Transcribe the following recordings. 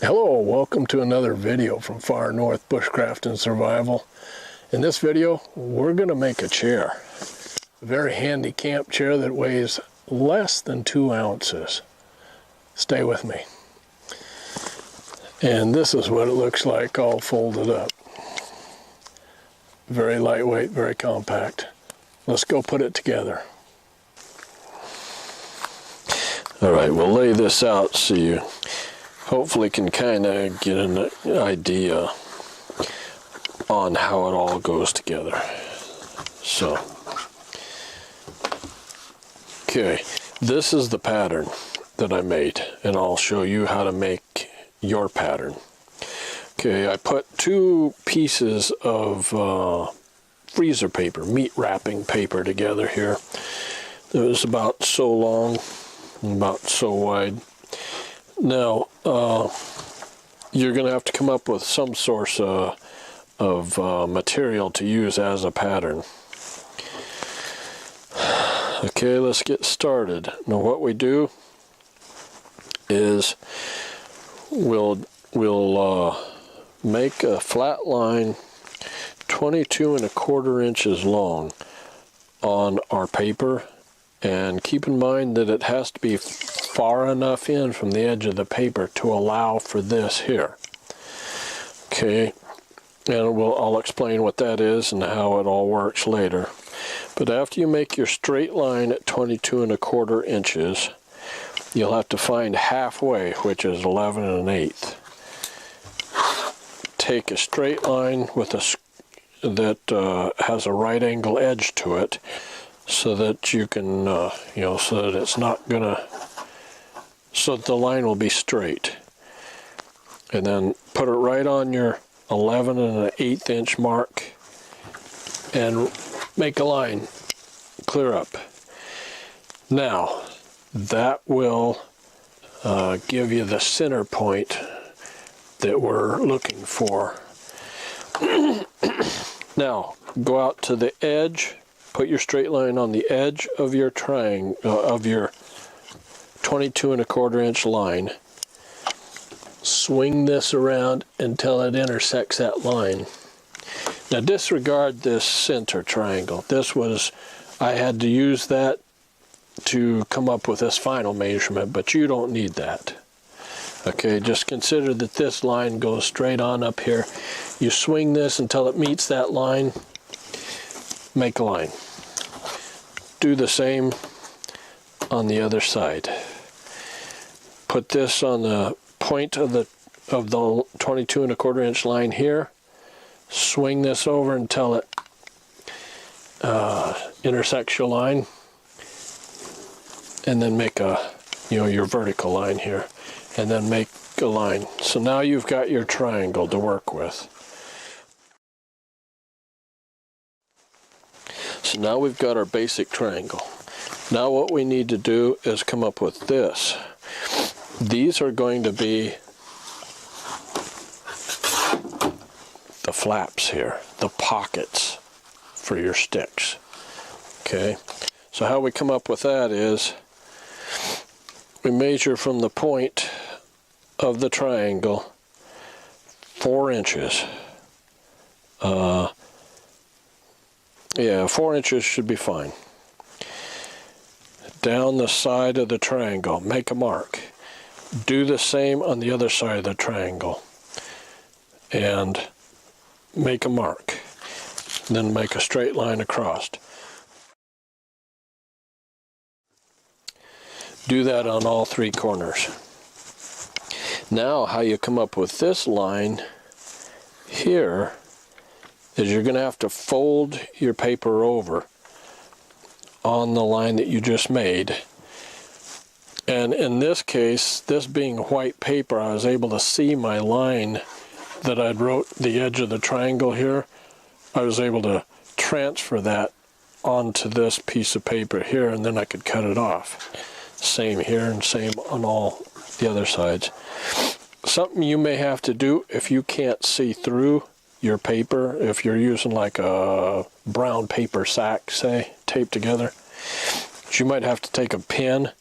Hello, welcome to another video from Far North Bushcraft and Survival. In this video, we're going to make a chair. A very handy camp chair that weighs less than 2 ounces. Stay with me. And this is what it looks like all folded up. Very lightweight, very compact. Let's go put it together. Alright, we'll lay this out so you hopefully can kind of get an idea on how it all goes together. So, okay, this is the pattern that I made, and I'll show you how to make your pattern. Okay, I put 2 pieces of freezer paper, meat wrapping paper together here. It was about so long, about so wide. Now, you're going to have to come up with some source of material to use as a pattern. Okay, let's get started. Now, what we do is we'll make a flat line 22 1/4 inches long on our paper, and keep in mind that it has to be far enough in from the edge of the paper to allow for this here. Okay, and I'll explain what that is and how it all works later. But after you make your straight line at 22 1/4 inches, you'll have to find halfway, which is 11 1/8. Take a straight line with that has a right angle edge to it, so that you can, so that it's not gonna, so that the line will be straight. And then put it right on your 11 1/8 inch mark and make a line, clear up. Now, that will give you the center point that we're looking for. Now, go out to the edge, put your straight line on the edge of your triangle, of your 22 1/4 inch line. Swing this around until it intersects that line. Now, disregard this center triangle. I had to use that to come up with this final measurement, but you don't need that. Okay, just consider that this line goes straight on up here. You swing this until it meets that line, make a line. Do the same on the other side. Put this on the point of the 22 1/4 inch line here. Swing this over until it intersects your line, and then make your vertical line here, and then make a line. So now you've got your triangle to work with. So now we've got our basic triangle. Now what we need to do is come up with this. These are going to be the flaps here, the pockets for your sticks. Okay, so how we come up with that is we measure from the point of the triangle 4 inches. 4 inches should be fine. Down the side of the triangle, make a mark. Do the same on the other side of the triangle, and make a mark. Then make a straight line across. Do that on all 3 corners. Now, how you come up with this line here is you're going to have to fold your paper over on the line that you just made. And in this case, this being white paper, I was able to see my line that I'd wrote the edge of the triangle here. I was able to transfer that onto this piece of paper here, and then I could cut it off. Same here and same on all the other sides. Something you may have to do if you can't see through your paper, if you're using like a brown paper sack, say, taped together, you might have to take a pin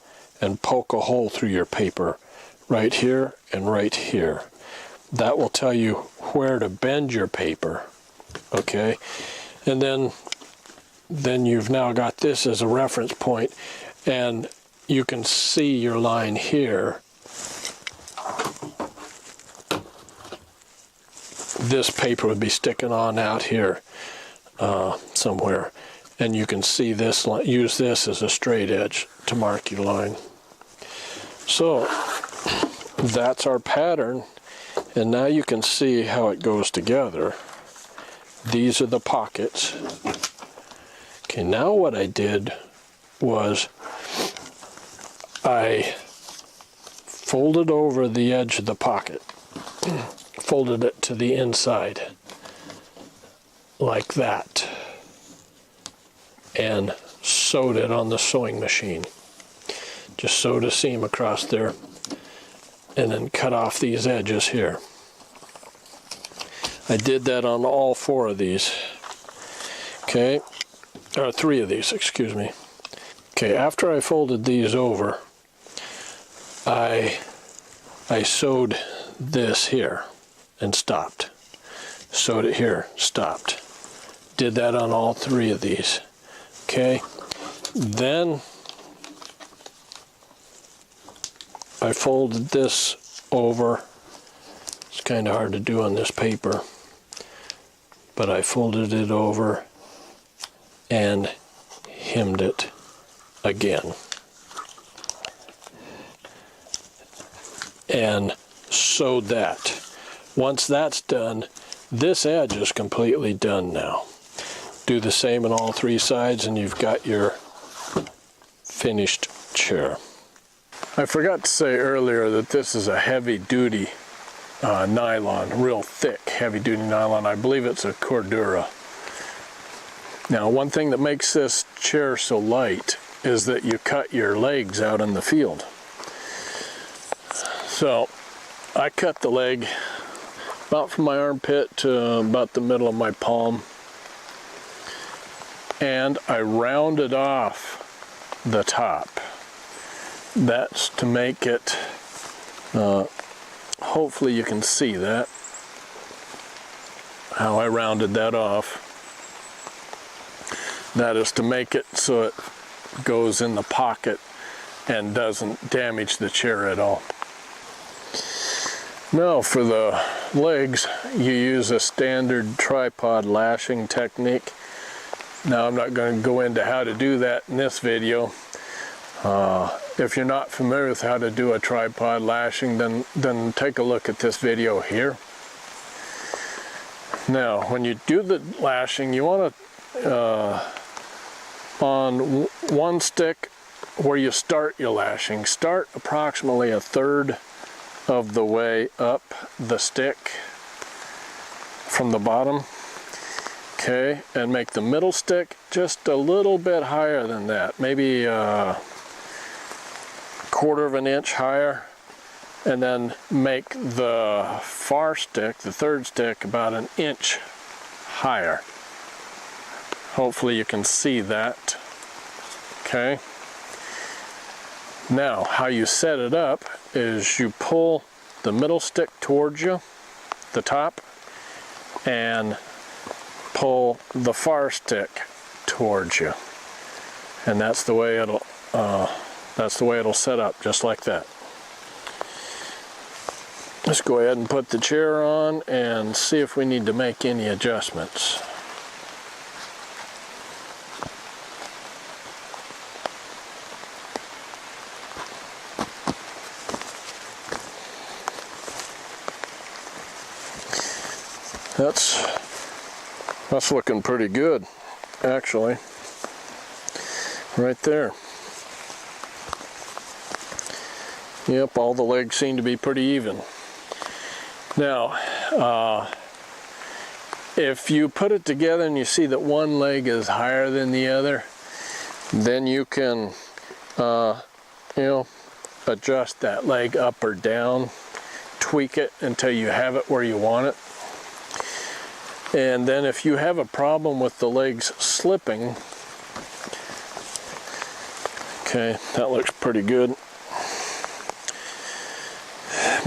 and poke a hole through your paper right here and right here. That will tell you where to bend your paper, okay? And then you've now got this as a reference point, and you can see your line here. This paper would be sticking on out here somewhere, and you can see this line. Use this as a straight edge to mark your line. So that's our pattern, and now you can see how it goes together. These are the pockets. Okay, now what I did was I folded over the edge of the pocket, folded it to the inside like that, and sewed it on the sewing machine. Just sewed a seam across there and then cut off these edges here. I did that on all 4 of these. Okay, or 3 of these, excuse me. Okay, after I folded these over, I sewed this here and stopped. Sewed it here, stopped. Did that on all 3 of these. Okay, then I folded this over. It's kind of hard to do on this paper, but I folded it over and hemmed it again. And sewed that. Once that's done, this edge is completely done now. Do the same on all 3 sides and you've got your finished chair. I forgot to say earlier that this is a heavy-duty nylon, real thick heavy-duty nylon. I believe it's a Cordura. Now, one thing that makes this chair so light is that you cut your legs out in the field. So I cut the leg about from my armpit to about the middle of my palm, and I rounded off the top. That's to make it, hopefully you can see that, how I rounded that off. That is to make it so it goes in the pocket and doesn't damage the chair at all. Now for the legs, you use a standard tripod lashing technique. Now I'm not going to go into how to do that in this video. If you're not familiar with how to do a tripod lashing, then take a look at this video here. Now when you do the lashing, you want to, on one stick where you start your lashing, start approximately 1/3 of the way up the stick from the bottom, okay, and make the middle stick just a little bit higher than that, maybe 1/4 of an inch higher, and then make the far stick, the 3rd stick, about 1 inch higher. Hopefully you can see that. Okay. Now, how you set it up is you pull the middle stick towards you, the top, and pull the far stick towards you, and that's the way it'll set up, just like that. Let's go ahead and put the chair on and see if we need to make any adjustments. That's looking pretty good, actually, right there. Yep, all the legs seem to be pretty even. Now, if you put it together and you see that one leg is higher than the other, then you can, adjust that leg up or down, tweak it until you have it where you want it. And then if you have a problem with the legs slipping, okay, that looks pretty good.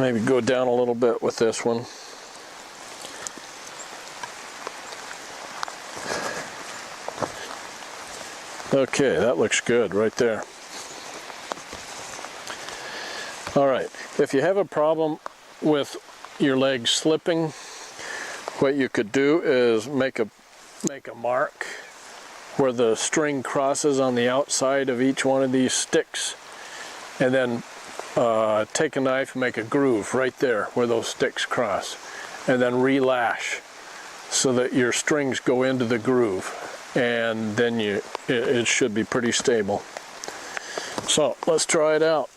Maybe go down a little bit with this one. Okay, that looks good right there. All right, if you have a problem with your legs slipping, what you could do is make a mark where the string crosses on the outside of each one of these sticks, and then take a knife and make a groove right there where those sticks cross, and then relash so that your strings go into the groove, and then it should be pretty stable. So let's try it out.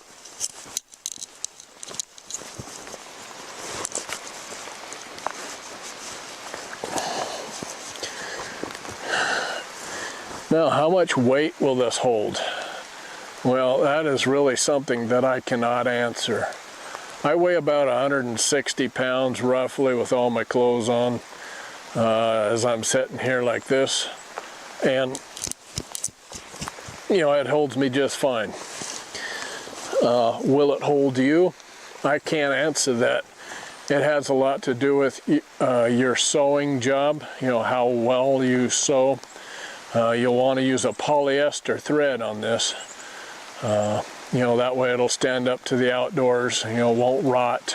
Now, how much weight will this hold? Well, that is really something that I cannot answer. I weigh about 160 pounds roughly with all my clothes on as I'm sitting here like this. And, you know, it holds me just fine. Will it hold you? I can't answer that. It has a lot to do with your sewing job, you know, how well you sew. You'll want to use a polyester thread on this. You know, that way it'll stand up to the outdoors, you know, won't rot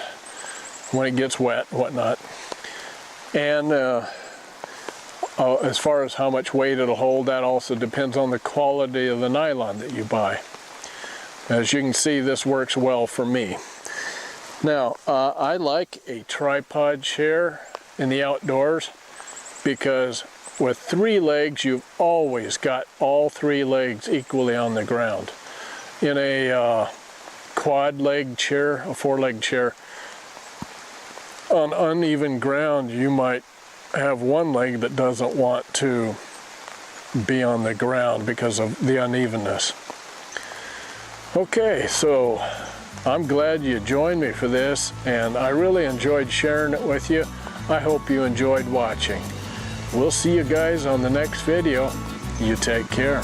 when it gets wet and whatnot. And as far as how much weight it'll hold, that also depends on the quality of the nylon that you buy. As you can see, this works well for me. Now, I like a tripod chair in the outdoors because with 3 legs, you've always got all 3 legs equally on the ground. In a quad leg chair, a 4-leg chair, on uneven ground, you might have one leg that doesn't want to be on the ground because of the unevenness. Okay, so I'm glad you joined me for this, and I really enjoyed sharing it with you. I hope you enjoyed watching. We'll see you guys on the next video. You take care.